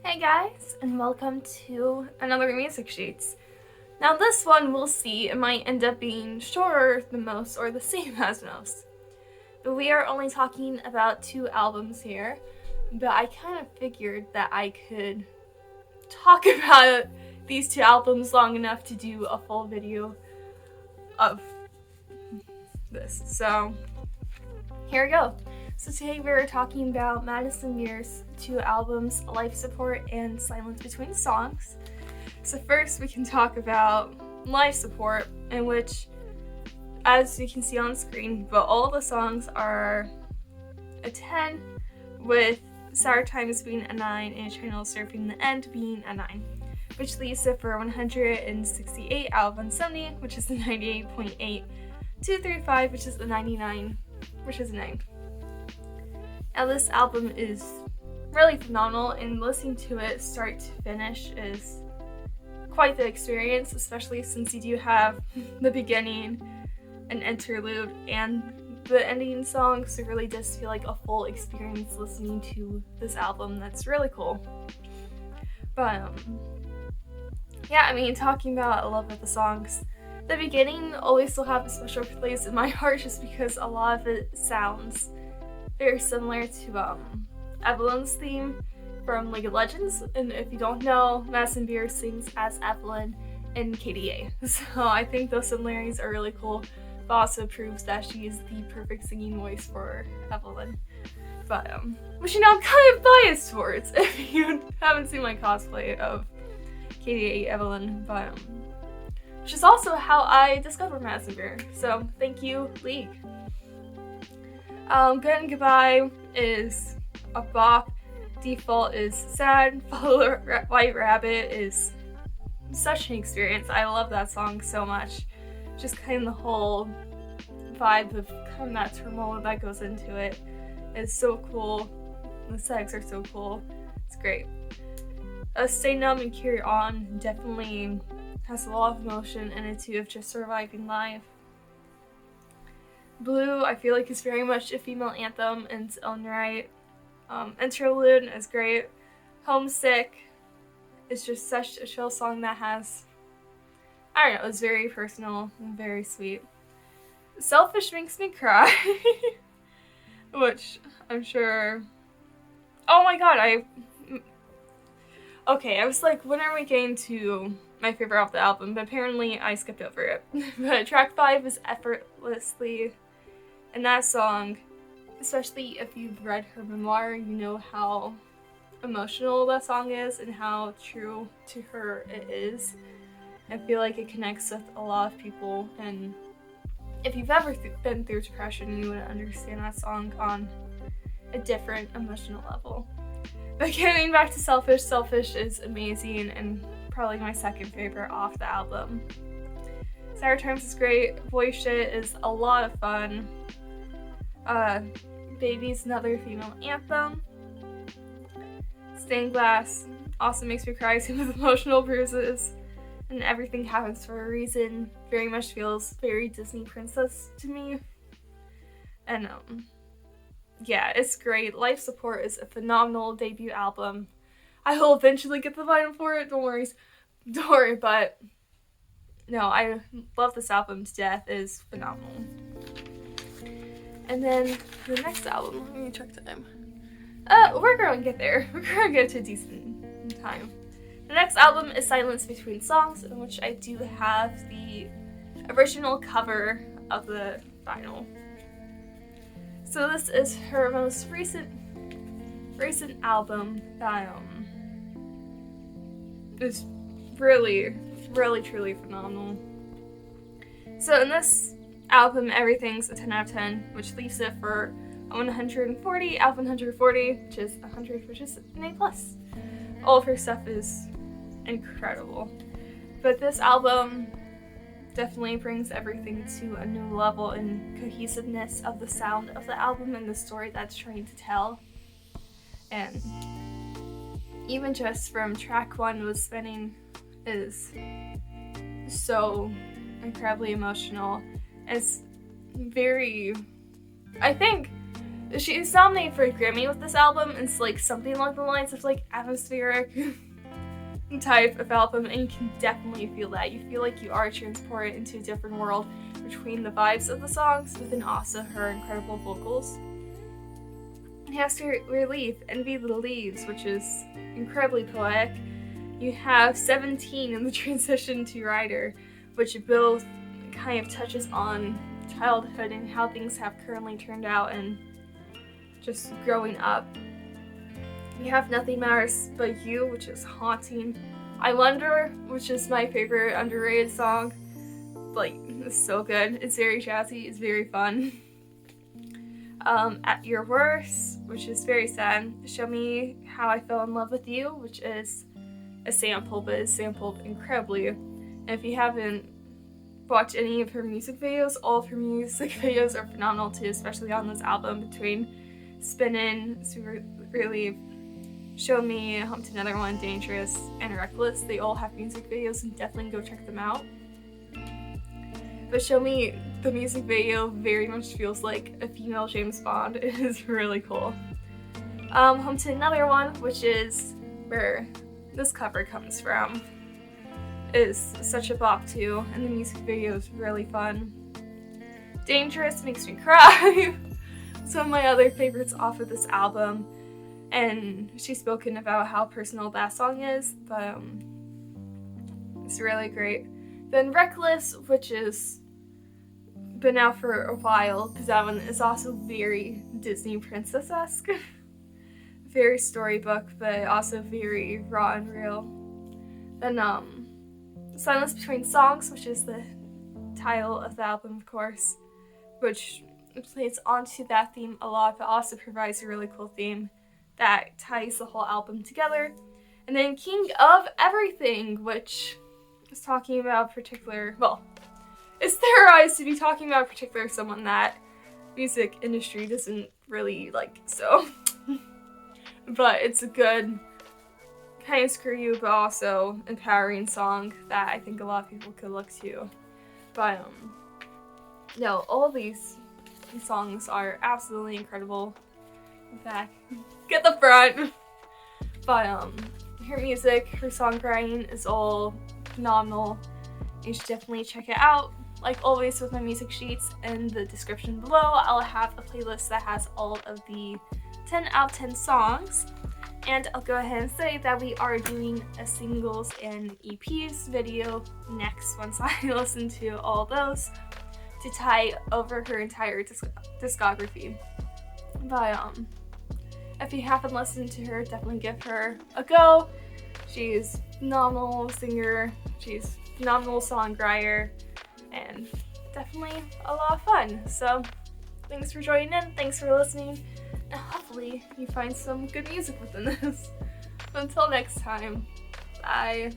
Hey guys, and welcome to another Music Sheets. Now this one we'll see, it might end up being shorter than most or the same as most. But we are only talking about 2 albums here, but I kind of figured that I could talk about these 2 albums long enough to do a full video of this. So here we go. So today we're talking about Madison Beer's 2 albums, Life Support and Silence Between Songs. So first we can talk about Life Support, in which, as you can see on screen, but all the songs are a 10, with Sour Times being a 9 and Eternal Surfing the End being a 9, which leaves it for 168 out of 170, which is the 98.8, 235, which is the 99, which is a 9. Now this album is really phenomenal, and listening to it start to finish is quite the experience, especially since you do have the beginning, an interlude, and the ending song, so it really does feel like a full experience listening to this album. That's really cool. But yeah, I mean, talking about a lot of the songs, the beginning always will have a special place in my heart just because a lot of it sounds very similar to Evelyn's theme from League of Legends, and if you don't know, Madison Beer sings as Evelyn in KDA, so I think those similarities are really cool, but also proves that she is the perfect singing voice for Evelyn. But which I'm kind of biased towards if you haven't seen my cosplay of KDA Evelyn, but which is also how I discovered Madison Beer, so thank you, League. Good and Goodbye is a bop. Default is sad. Follow the White Rabbit is such an experience. I love that song so much. Just kind of the whole vibe of kind of that turmoil that goes into it is so cool. The settings are so cool. It's great. Stay Numb and Carry On definitely has a lot of emotion in it too, of just surviving life. Blue, I feel like, is very much a female anthem in its own right. Interlude is great. Homesick is just such a chill song that has, I don't know, it's very personal and very sweet. Selfish makes me cry, which I'm sure, oh my god, okay, I was like, when are we getting to my favorite off the album, but apparently I skipped over it. But track 5 is Effortlessly. And that song, especially if you've read her memoir, you know how emotional that song is and how true to her it is. I feel like it connects with a lot of people, and if you've ever been through depression, you would understand that song on a different emotional level. But getting back to Selfish, Selfish is amazing and probably my second favorite off the album. Sour Times is great. Boy Shit is a lot of fun. Baby's another female anthem. Stained Glass also makes me cry, same with Emotional Bruises. And Everything Happens for a Reason very much feels very Disney princess to me. And yeah, it's great. Life Support is a phenomenal debut album. I will eventually get the vinyl for it, don't worry, but no, I love this album to death. It is phenomenal. And then the next album, let me check time. We're going to get there. We're going to get to a decent time. The next album is Silence Between Songs, in which I do have the original cover of the vinyl. So this is her most recent album that is really, really, truly phenomenal. So in this album, everything's a 10 out of 10, which leaves it for 140 out of 140, which is 100, which is an A+. All of her stuff is incredible. But this album definitely brings everything to a new level in cohesiveness of the sound of the album and the story that's trying to tell. And even just from track 1 with Spinning is so incredibly emotional. It's very, I think She's nominated for a Grammy with this album, and it's like something along the lines of like atmospheric type of album, and you can definitely feel that. You feel like you are transported into a different world between the vibes of the songs, but then also her incredible vocals. It has to relief Envy the Leaves, which is incredibly poetic. You have 17 in the transition to Rider, which both kind of touches on childhood and how things have currently turned out and just growing up. You have Nothing Matters But You, which is haunting. I Wonder, which is my favorite underrated song. Like, it's so good. It's very jazzy, it's very fun. At Your Worst, which is very sad. Show Me How I Fell in Love with You, which is a sample, but it's sampled incredibly. And if you haven't watched any of her music videos, all of her music videos are phenomenal too, especially on this album between Spinnin', Super Relief, Show Me, Home to Another One, Dangerous, and Reckless. They all have music videos, and definitely go check them out. But Show Me, the music video very much feels like a female James Bond. It is really cool. Home to Another One, which is where this cover comes from, is such a bop too, and the music video is really fun. Dangerous makes me cry. Some of my other favorites off of this album, and she's spoken about how personal that song is, but it's really great. Then Reckless, which has been out for a while, because that one is also very Disney princess-esque. Very storybook, but also very raw and real. Then Silence Between Songs, which is the title of the album, of course, which plays onto that theme a lot, but also provides a really cool theme that ties the whole album together. And then King of Everything, which is talking about a particular, well, it's theorized to be talking about a particular someone that music industry doesn't really like, so. But it's a good kind of screw you, but also empowering song that I think a lot of people could look to. But no, all these songs are absolutely incredible. In fact, get the front. But her music, her songwriting is all phenomenal. You should definitely check it out. Like always with my music sheets, in the description below, I'll have a playlist that has all of the 10 out of 10 songs. And I'll go ahead and say that we are doing a singles and EPs video next once I listen to all those to tie over her entire discography. But if you haven't listened to her, definitely give her a go. She's a phenomenal singer, she's a phenomenal songwriter, and definitely a lot of fun. So thanks for joining in, thanks for listening, and hopefully you find some good music within this. Until next time, bye.